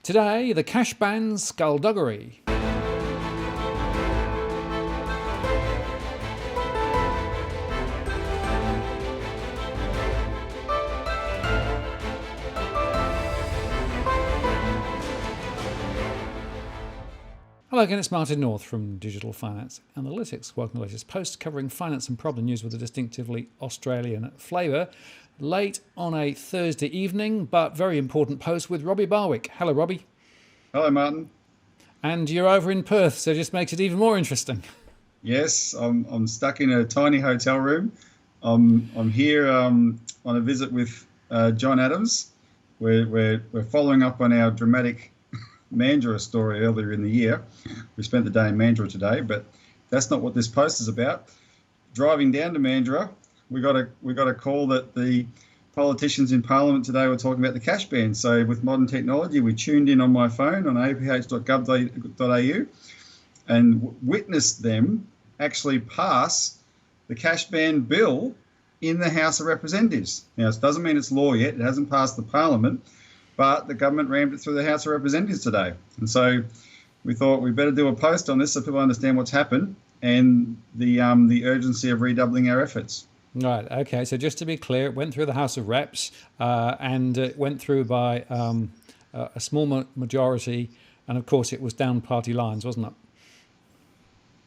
Today, the Cash Ban Skulduggery. Hello again, it's Martin North from Digital Finance Analytics. Welcome to the latest post covering finance and problem news with a distinctively Australian flavour. Late on a Thursday evening, but very important post with Robbie Barwick. Hello, Robbie. Hello, Martin. And you're over in Perth, so it just makes it even more interesting. Yes, I'm stuck in a tiny hotel room. I'm here on a visit with John Adams. We're following up on our dramatic Mandurah story earlier in the year. We spent the day in Mandurah today, but that's not what this post is about. Driving down to Mandurah, we got a call that the politicians in Parliament today were talking about the cash ban. So with modern technology, we tuned in on my phone on aph.gov.au and witnessed them actually pass the cash ban bill in the House of Representatives. Now, it doesn't mean it's law yet. It hasn't passed the Parliament, but the government rammed it through the House of Representatives today. And so we thought we better do a post on this so people understand what's happened and the urgency of redoubling our efforts. Right, okay, so just to be clear, it went through the House of Reps and it went through by a small majority, and of course it was down party lines, wasn't it?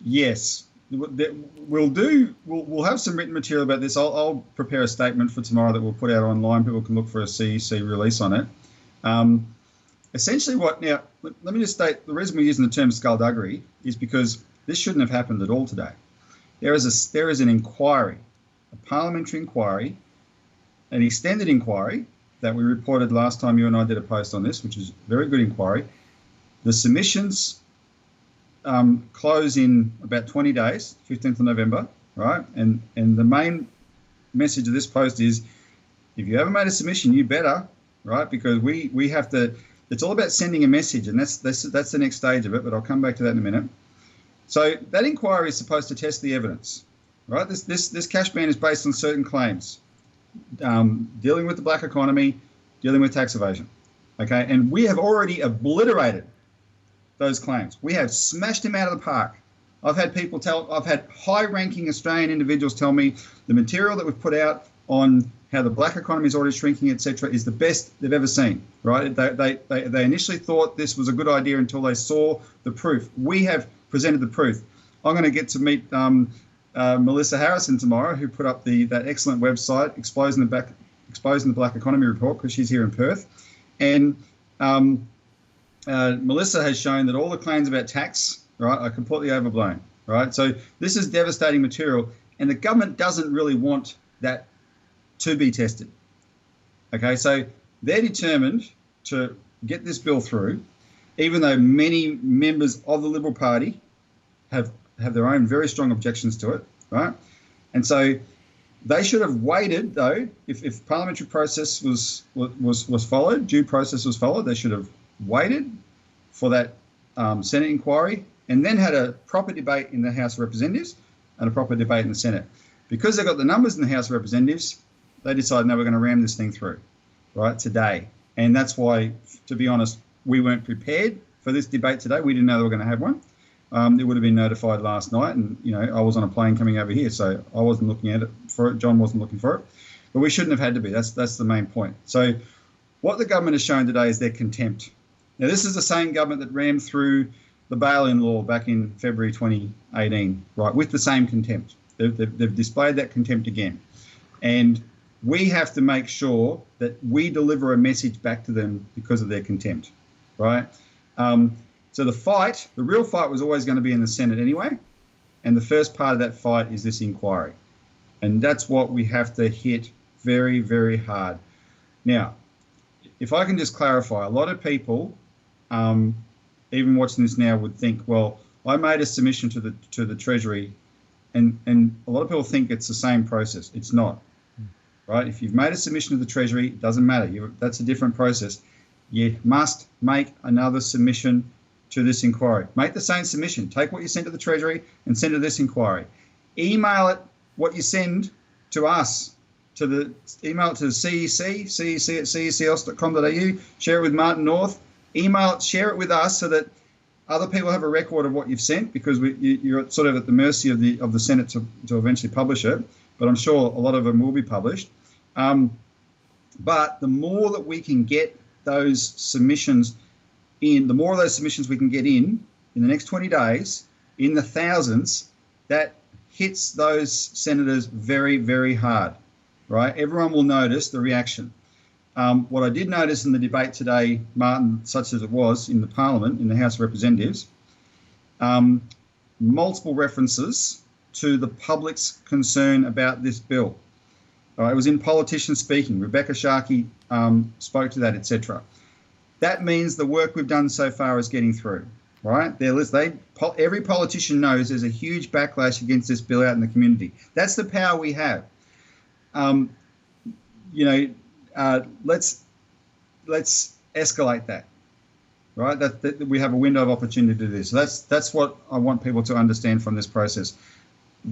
Yes. We'll have some written material about this. I'll prepare a statement for tomorrow that we'll put out online. People can look for a CEC release on it. Essentially now, let me just state, the reason we're using the term skullduggery is because this shouldn't have happened at all today. There is an inquiry, a parliamentary inquiry, an extended inquiry that we reported last time you and I did a post on this, which is a very good inquiry. The submissions close in about 20 days, 15th of November, right? And the main message of this post is, if you haven't made a submission, you better, right? Because we have to. It's all about sending a message, and that's the next stage of it. But I'll come back to that in a minute. So that inquiry is supposed to test the evidence, right? This cash ban is based on certain claims, dealing with the black economy, dealing with tax evasion, okay? And we have already obliterated those claims. We have smashed him out of the park. I've had high-ranking Australian individuals tell me the material that we've put out on how the black economy is already shrinking, etc., is the best they've ever seen, right? They initially thought this was a good idea until they saw the proof. We have presented the proof. I'm going to get to meet Melissa Harrison tomorrow, who put up that excellent website, Exposing the Black Economy report, because she's here in Perth. And Melissa has shown that all the claims about tax, right, are completely overblown, right? So this is devastating material, and the government doesn't really want that to be tested. Okay, so they're determined to get this bill through, even though many members of the Liberal Party have their own very strong objections to it, right? And so they should have waited, though, if parliamentary process was followed, due process was followed, they should have waited for that Senate inquiry and then had a proper debate in the House of Representatives and a proper debate in the Senate. Because they got the numbers in the House of Representatives, they decided, no, we're going to ram this thing through, right, today. And that's why, to be honest, we weren't prepared for this debate today. We didn't know they were going to have one. It would have been notified last night, and I was on a plane coming over here, so I wasn't looking at it for it. John wasn't looking for it, but we shouldn't have had to be. That's the main point. So what the government has shown today is their contempt. Now, this is the same government that rammed through the bail-in law back in February 2018, right, with the same contempt. They've displayed that contempt again, and we have to make sure that we deliver a message back to them because of their contempt, right? So the real fight was always going to be in the Senate anyway, and the first part of that fight is this inquiry, and that's what we have to hit very, very hard. Now, if I can just clarify, a lot of people, even watching this now, would think, well, I made a submission to the Treasury, and a lot of people think it's the same process. It's not. Right? If you've made a submission to the Treasury, it doesn't matter. That's a different process. You must make another submission to this inquiry. Make the same submission. Take what you sent to the Treasury and send to this inquiry. Email it, what you send to us, email it to the CEC, cec@cecelse.com.au, share it with Martin North, email it, share it with us so that other people have a record of what you've sent, because you're sort of at the mercy of the Senate to eventually publish it. But I'm sure a lot of them will be published. But the more that we can get those submissions in, the more of those submissions we can get in the next 20 days, in the thousands, that hits those senators very, very hard, right? Everyone will notice the reaction. What I did notice in the debate today, Martin, such as it was in the Parliament, in the House of Representatives, multiple references to the public's concern about this bill. It was in Politicians Speaking. Rebecca Sharkey spoke to that, etc. That means the work we've done so far is getting through, right? Every politician knows there's a huge backlash against this bill out in the community. That's the power we have. Let's escalate that, right? That we have a window of opportunity to do this. So that's what I want people to understand from this process.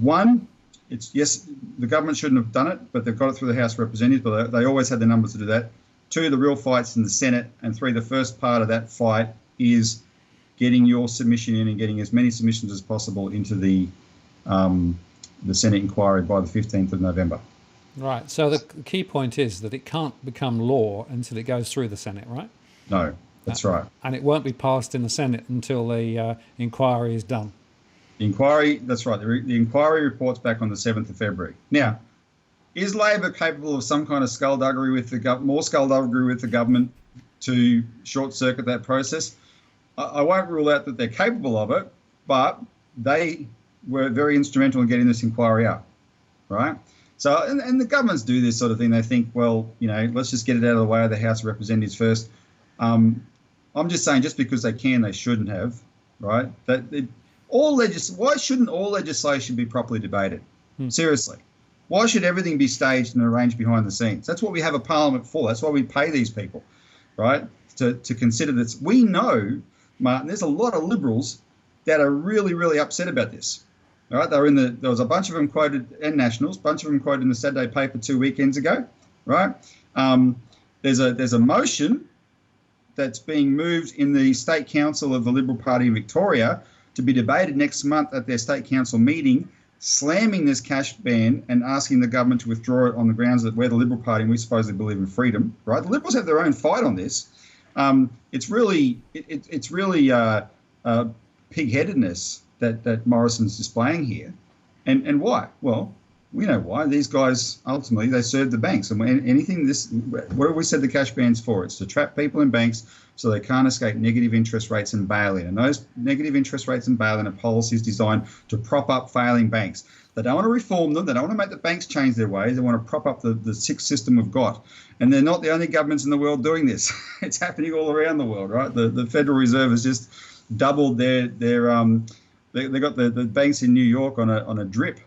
One, it's yes, the government shouldn't have done it, but they've got it through the House of Representatives, but they always had the numbers to do that. Two, the real fight's in the Senate, and three, the first part of that fight is getting your submission in and getting as many submissions as possible into the Senate inquiry by the 15th of November. Right. So the key point is that it can't become law until it goes through the Senate, right? No, that's right. And it won't be passed in the Senate until the inquiry is done. The inquiry, that's right. The inquiry reports back on the 7th of February. Now, is Labor capable of some kind of skullduggery with more skullduggery with the government to short-circuit that process? I won't rule out that they're capable of it, but they were very instrumental in getting this inquiry up, right? So, and the governments do this sort of thing. They think, well, let's just get it out of the way of the House of Representatives first. I'm just saying, just because they can, they shouldn't have, right? Why shouldn't all legislation be properly debated? Seriously. Why should everything be staged and arranged behind the scenes? That's what we have a parliament for. That's why we pay these people, right, to consider this. We know, Martin, there's a lot of Liberals that are really, really upset about this. All right, there was a bunch of them quoted, and Nationals, a bunch of them quoted in the Saturday paper 2 weekends ago, right? There's a motion that's being moved in the State Council of the Liberal Party in Victoria to be debated next month at their State Council meeting, slamming this cash ban and asking the government to withdraw it on the grounds that we're the Liberal Party and we supposedly believe in freedom, right? The Liberals have their own fight on this. It's really pig-headedness that Morrison's displaying here. And why? Well, we know why. These guys, ultimately, they serve the banks. And what have we said the cash ban's for? It's to trap people in banks so they can't escape negative interest rates and bail-in. And those negative interest rates and bail-in are policies designed to prop up failing banks. They don't want to reform them. They don't want to make the banks change their ways. They want to prop up the sick system we've got. And they're not the only governments in the world doing this. It's happening all around the world, right? The Federal Reserve has just doubled their they got the banks in New York on a drip.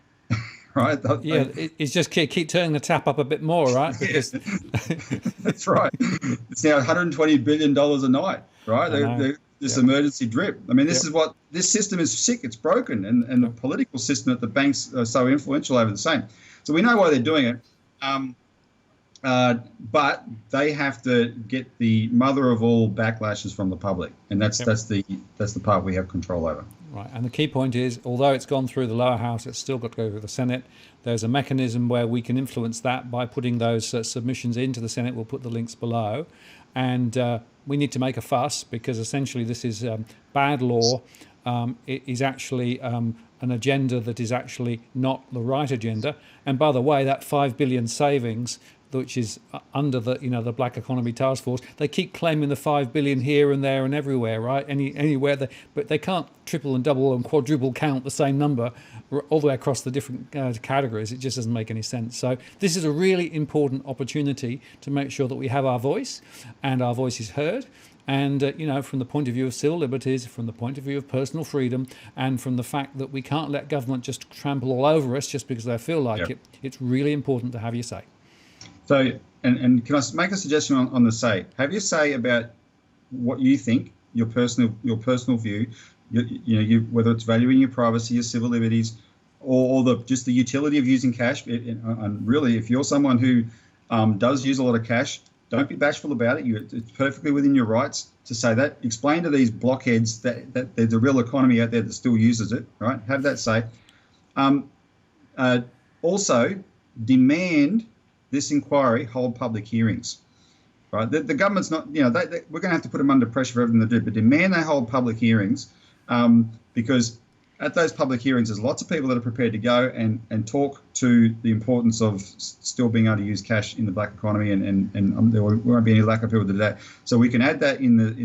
Right? It's just keep turning the tap up a bit more, right? Because that's right. It's now $120 billion a night, right? This emergency drip. I mean, this system is sick. It's broken, and the political system at the banks are so influential over the same. So we know why they're doing it, but they have to get the mother of all backlashes from the public, and that's the part we have control over. Right, and the key point is, although it's gone through the lower house, it's still got to go through the Senate. There's a mechanism where we can influence that by putting those submissions into the Senate. We'll put the links below. And we need to make a fuss because essentially this is bad law. It is actually an agenda that is actually not the right agenda. And by the way, that $5 billion savings, which is under the Black Economy Task Force, they keep claiming the $5 billion here and there and everywhere, right? Anywhere, but they can't triple and double and quadruple count the same number all the way across the different categories. It just doesn't make any sense. So this is a really important opportunity to make sure that we have our voice and our voice is heard. And, from the point of view of civil liberties, from the point of view of personal freedom, and from the fact that we can't let government just trample all over us just because they feel like it, it's really important to have your say. So, and can I make a suggestion on the say? Have your say about what you think, your personal view, whether it's valuing your privacy, your civil liberties, or just the utility of using cash. And really, if you're someone who does use a lot of cash, Don't be bashful about it. It's perfectly within your rights to say that. Explain to these blockheads that there's a real economy out there that still uses it, right? Have that say. Also, demand this inquiry hold public hearings, right? The government's not, we're going to have to put them under pressure for everything they do, but demand they hold public hearings because at those public hearings, there's lots of people that are prepared to go and talk to the importance of still being able to use cash in the black economy, and there won't be any lack of people to do that. So we can add that in the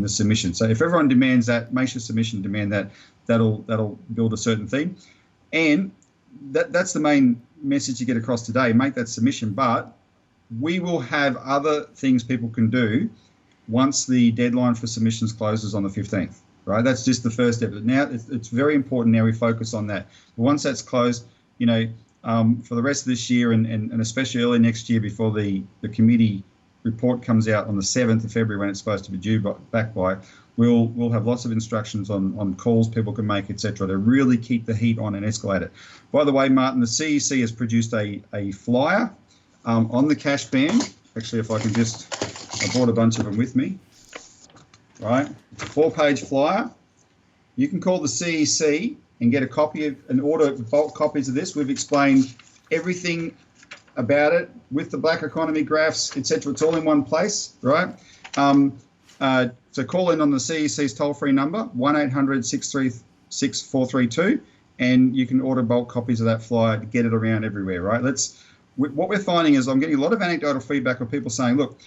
submission. So if everyone demands that, makes your submission demand that, that'll build a certain theme, and that's the main message to get across today. Make that submission, but we will have other things people can do once the deadline for submissions closes on the 15th. Right, that's just the first step. Now it's very important. Now we focus on that. But once that's closed, for the rest of this year and especially early next year, before the committee report comes out on the 7th of February when it's supposed to be due back by, we'll have lots of instructions on calls people can make, etc., to really keep the heat on and escalate it. By the way, Martin, the CEC has produced a flyer on the cash ban. Actually, if I can I brought a bunch of them with me. Right, it's a 4-page flyer. You can call the CEC and get a copy of and order bulk copies of this. We've explained everything about it with the black economy graphs, etc. It's all in one place, right? So call in on the CEC's toll-free number, 1-800-636-432, and you can order bulk copies of that flyer to get it around everywhere, right? What we're finding is I'm getting a lot of anecdotal feedback of people saying, look,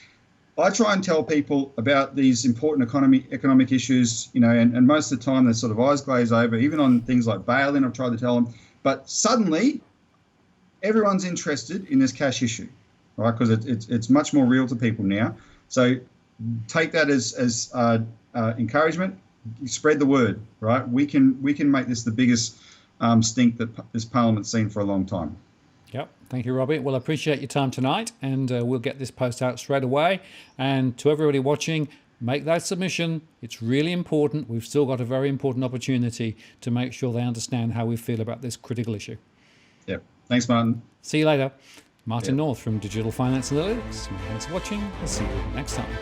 I try and tell people about these important economic issues, and most of the time their sort of eyes glaze over, even on things like bail-in, I've tried to tell them. But suddenly, everyone's interested in this cash issue, right? Because it's much more real to people now. So take that as encouragement. Spread the word, right? We can make this the biggest stink that this Parliament's seen for a long time. Yep. Thank you, Robbie. Well, I appreciate your time tonight, and we'll get this post out straight away. And to everybody watching, make that submission. It's really important. We've still got a very important opportunity to make sure they understand how we feel about this critical issue. Yep. Thanks, Martin. See you later. Martin North from Digital Finance Analytics. Thanks for watching. I'll see you next time.